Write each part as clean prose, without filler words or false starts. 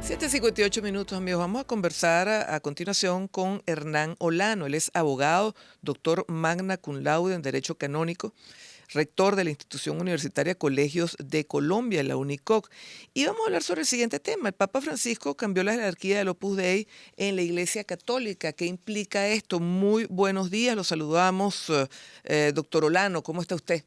7:58, amigos. Vamos a conversar a continuación con Hernán Olano. Él es abogado, doctor magna cum laude en Derecho Canónico, rector de la institución universitaria Colegios de Colombia, la UNICOC. Y vamos a hablar sobre el siguiente tema. El Papa Francisco cambió la jerarquía del Opus Dei en la Iglesia Católica. ¿Qué implica esto? Muy buenos días, lo saludamos, doctor Olano. ¿Cómo está usted?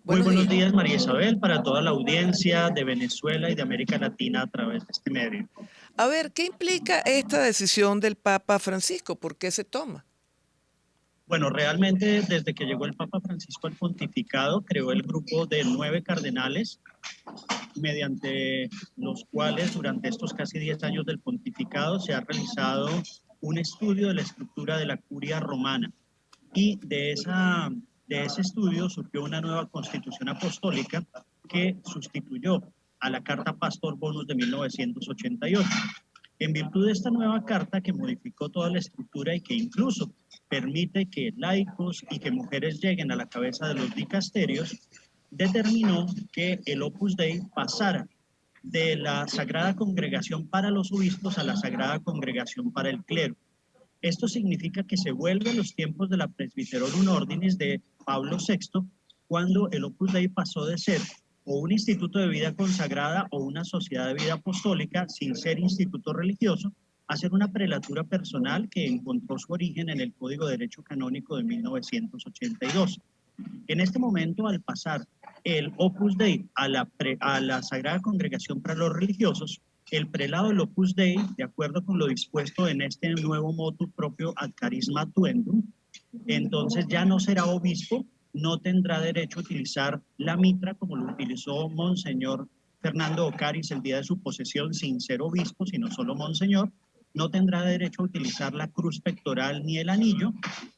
Muy Buenos buenos días. días, María Isabel, para toda la audiencia de Venezuela y de América Latina a través de este medio. A ver, ¿qué implica esta decisión del Papa Francisco? ¿Por qué se toma? Bueno, realmente desde que llegó el Papa Francisco al pontificado, creó el grupo de 9 cardenales, mediante los cuales durante estos casi 10 años del pontificado se ha realizado un estudio de la estructura de la curia romana. Y de ese estudio surgió una nueva constitución apostólica que sustituyó a la Carta Pastor Bonus de 1988. En virtud de esta nueva carta que modificó toda la estructura y que incluso permite que laicos y que mujeres lleguen a la cabeza de los dicasterios, determinó que el Opus Dei pasara de la Sagrada Congregación para los obispos a la Sagrada Congregación para el clero. Esto significa que se vuelve a los tiempos de la Presbyterorum Ordinis de Pablo VI, cuando el Opus Dei pasó de ser o un instituto de vida consagrada o una sociedad de vida apostólica sin ser instituto religioso, a ser una prelatura personal que encontró su origen en el Código de Derecho Canónico de 1982. En este momento, al pasar el Opus Dei a la Sagrada Congregación para los Religiosos, el prelado del Opus Dei, de acuerdo con lo dispuesto en este nuevo motu propio ad carisma tuendum, entonces ya no será obispo, no tendrá derecho a utilizar la mitra como lo utilizó Monseñor Fernando Ocaris el día de su posesión sin ser obispo, sino solo Monseñor, no tendrá derecho a utilizar la cruz pectoral ni el anillo,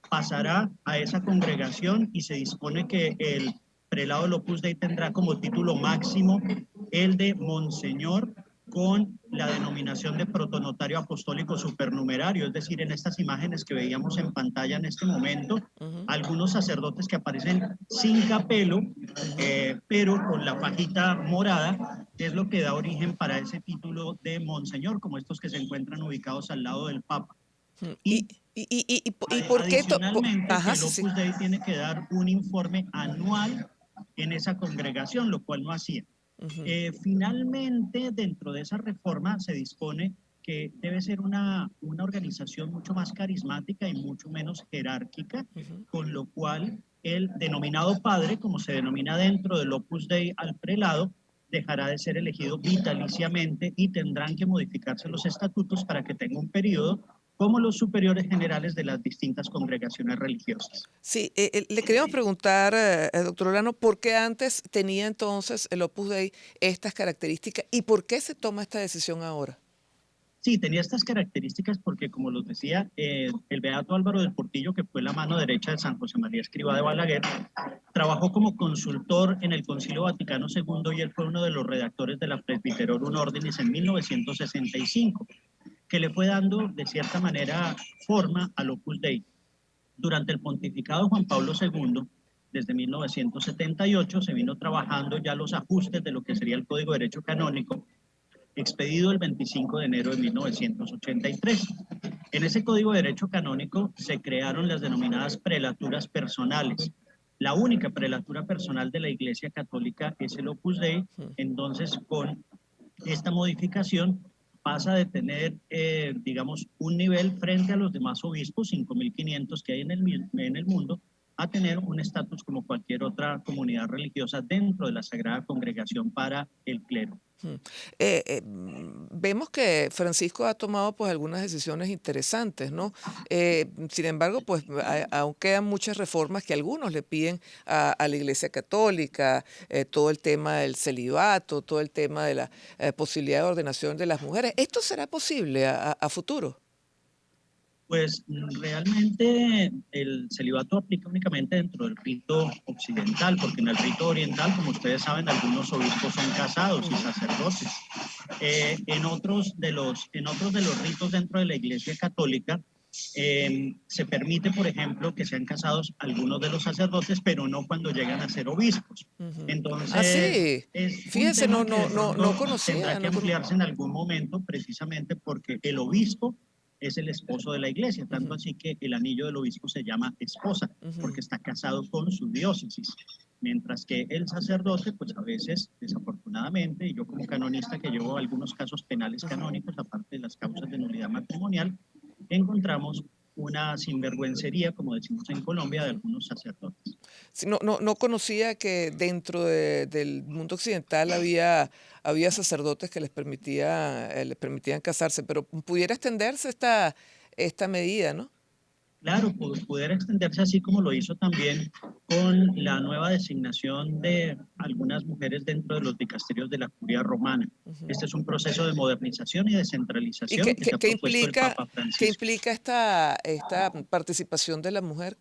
pasará a esa congregación y se dispone que el prelado del Opus Dei tendrá como título máximo el de Monseñor con la denominación de protonotario apostólico supernumerario, es decir, en estas imágenes que veíamos en pantalla en este momento, algunos sacerdotes que aparecen sin capelo, pero con la fajita morada, es lo que da origen para ese título de Monseñor, como estos que se encuentran ubicados al lado del Papa. Mm, ¿Y, Y y por qué? adicionalmente que Ajá, el sí, sí. Opus Dei tiene que dar un informe anual en esa congregación, lo cual no hacía. Ujú. Finalmente, dentro de esa reforma se dispone que debe ser una organización mucho más carismática y mucho menos jerárquica, con lo cual el denominado padre, como se denomina dentro del Opus Dei al prelado, dejará de ser elegido vitaliciamente y tendrán que modificarse los estatutos para que tenga un periodo como los superiores generales de las distintas congregaciones religiosas. Sí, le queríamos preguntar, doctor Olano, ¿por qué antes tenía entonces el Opus Dei estas características y por qué se toma esta decisión ahora? Sí, tenía estas características porque, como los decía, el beato Álvaro del Portillo, que fue la mano derecha de San José María Escrivá de Balaguer, trabajó como consultor en el Concilio Vaticano II y él fue uno de los redactores de la Presbyterorum Ordinis en 1965, que le fue dando, de cierta manera, forma al Opus Dei. Durante el pontificado de Juan Pablo II, desde 1978, se vino trabajando ya los ajustes de lo que sería el Código de Derecho Canónico, expedido el 25 de enero de 1983. En ese Código de Derecho Canónico se crearon las denominadas prelaturas personales. La única prelatura personal de la Iglesia Católica es el Opus Dei, entonces con esta modificación pasa de tener, digamos, un nivel frente a los demás obispos, 5.500 que hay en el mundo, a tener un estatus como cualquier otra comunidad religiosa dentro de la Sagrada Congregación para el clero. Vemos que Francisco ha tomado pues algunas decisiones interesantes, ¿no? Sin embargo, pues aún quedan muchas reformas que algunos le piden a la Iglesia Católica, todo el tema del celibato, todo el tema de la posibilidad de ordenación de las mujeres. ¿Esto será posible a futuro? Pues realmente el celibato aplica únicamente dentro del rito occidental, porque en el rito oriental, como ustedes saben, algunos obispos son casados y sacerdotes. En otros de los ritos dentro de la Iglesia Católica, Se permite, por ejemplo, que sean casados algunos de los sacerdotes, pero no cuando llegan a ser obispos. Ujú. Ah, Entonces, sí. es un Fíjese, tema que de no pronto tendrá conocía, que no cono- ampliarse en algún momento, precisamente porque el obispo es el esposo de la iglesia, tanto Ujú, así que el anillo del obispo se llama esposa, ujú. porque está casado con su diócesis. Mientras que el sacerdote, pues a veces, desafortunadamente, y yo como canonista que llevo algunos casos penales canónicos, aparte de las causas de nulidad matrimonial, encontramos una sinvergüencería, como decimos en Colombia, de Ujú. algunos sacerdotes. Sí, no conocía que dentro del mundo occidental había sacerdotes que les permitían casarse, pero pudiera extenderse esta medida, ¿no? Claro, pudiera extenderse así como lo hizo también con la nueva designación de algunas mujeres dentro de los dicasterios de la curia romana. Ujú. Este es un proceso de modernización y ¿Y descentralización que se ha propuesto el Papa qué Francisco. implica esta participación de la mujer?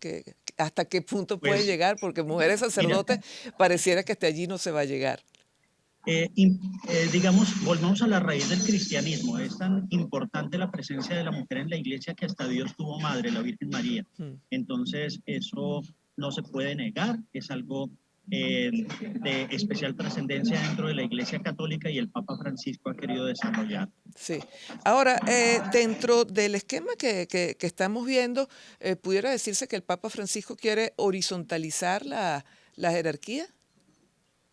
¿Hasta qué punto puede Pues llegar? Porque mujeres mira, sacerdotes pareciera que hasta allí no se va a llegar. digamos, volvamos a la raíz del cristianismo. Es tan importante la presencia de la mujer en la iglesia que hasta Dios tuvo madre, la Virgen María. Mm. Entonces, eso no se puede negar, es algo de especial trascendencia dentro de la iglesia católica y el Papa Francisco ha querido desarrollar. Sí. Ahora, dentro del esquema que estamos viendo, ¿pudiera decirse que el Papa Francisco quiere horizontalizar la jerarquía?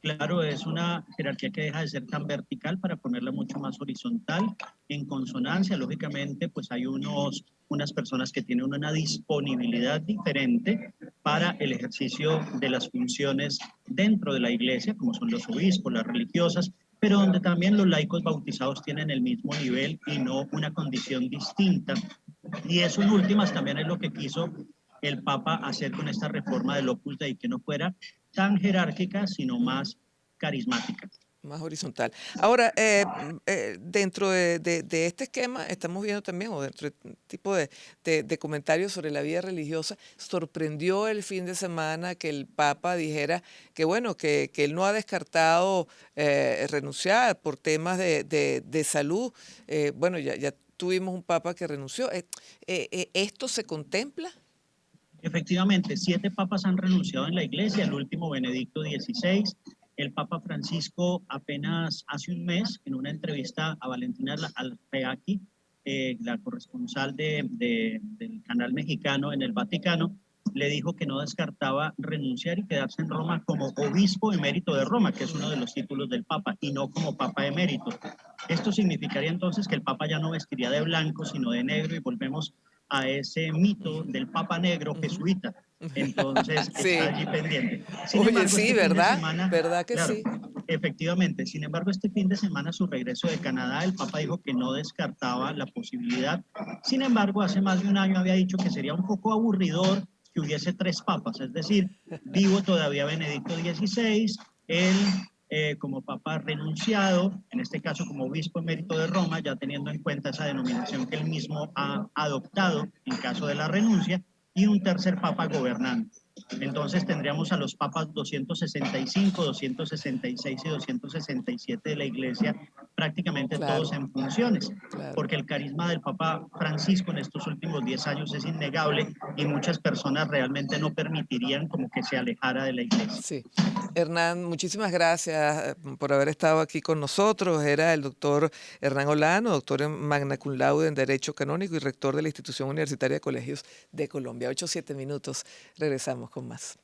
Claro, es una jerarquía que deja de ser tan vertical para ponerla mucho más horizontal, en consonancia. Lógicamente, pues hay unas personas que tienen una disponibilidad diferente para el ejercicio de las funciones dentro de la iglesia, como son los obispos, las religiosas, pero donde también los laicos bautizados tienen el mismo nivel y no una condición distinta. Y eso en últimas también es lo que quiso el Papa hacer con esta reforma del Opus Dei, que no fuera tan jerárquica, sino más carismática. Más horizontal. Ahora, dentro de este esquema, estamos viendo también, o dentro de un tipo de comentarios sobre la vida religiosa, sorprendió el fin de semana que el Papa dijera que, bueno, que él no ha descartado renunciar por temas de salud. Bueno, ya tuvimos un Papa que renunció. ¿Esto se contempla? Efectivamente, 7 papas han renunciado en la iglesia, el último Benedicto XVI. El Papa Francisco apenas hace un mes, en una entrevista a Valentina Alreaqui, la corresponsal del canal mexicano en el Vaticano, le dijo que no descartaba renunciar y quedarse en Roma como obispo emérito de Roma, que es uno de los títulos del Papa, y no como Papa emérito. Esto significaría entonces que el Papa ya no vestiría de blanco, sino de negro, y volvemos a ese mito Ujú, del Papa Negro ujú. jesuita. Entonces está Sí. allí pendiente. Sin Oye, embargo, sí, este fin de ¿verdad? semana, ¿Verdad que claro, sí? efectivamente, sin embargo, este fin de semana, su regreso de Canadá, el Papa dijo que no descartaba la posibilidad. Sin embargo, hace más de un año había dicho que sería un poco aburridor que hubiese 3 papas, es decir, vivo todavía Benedicto XVI, él como papa renunciado, en este caso como obispo emérito de Roma, ya teniendo en cuenta esa denominación que él mismo ha adoptado en caso de la renuncia, y un tercer papa gobernante. Entonces tendríamos a los papas 265, 266 y 267 de la iglesia prácticamente todos Claro, en funciones, claro. porque el carisma del Papa Francisco en estos últimos 10 años es innegable y muchas personas realmente no permitirían como que se alejara de la iglesia. Sí. Hernán, muchísimas gracias por haber estado aquí con nosotros. Era el doctor Hernán Olano, doctor en Magna Cum Laude en Derecho Canónico y rector de la Institución Universitaria de Colegios de Colombia. 8 7 minutos. Regresamos con más.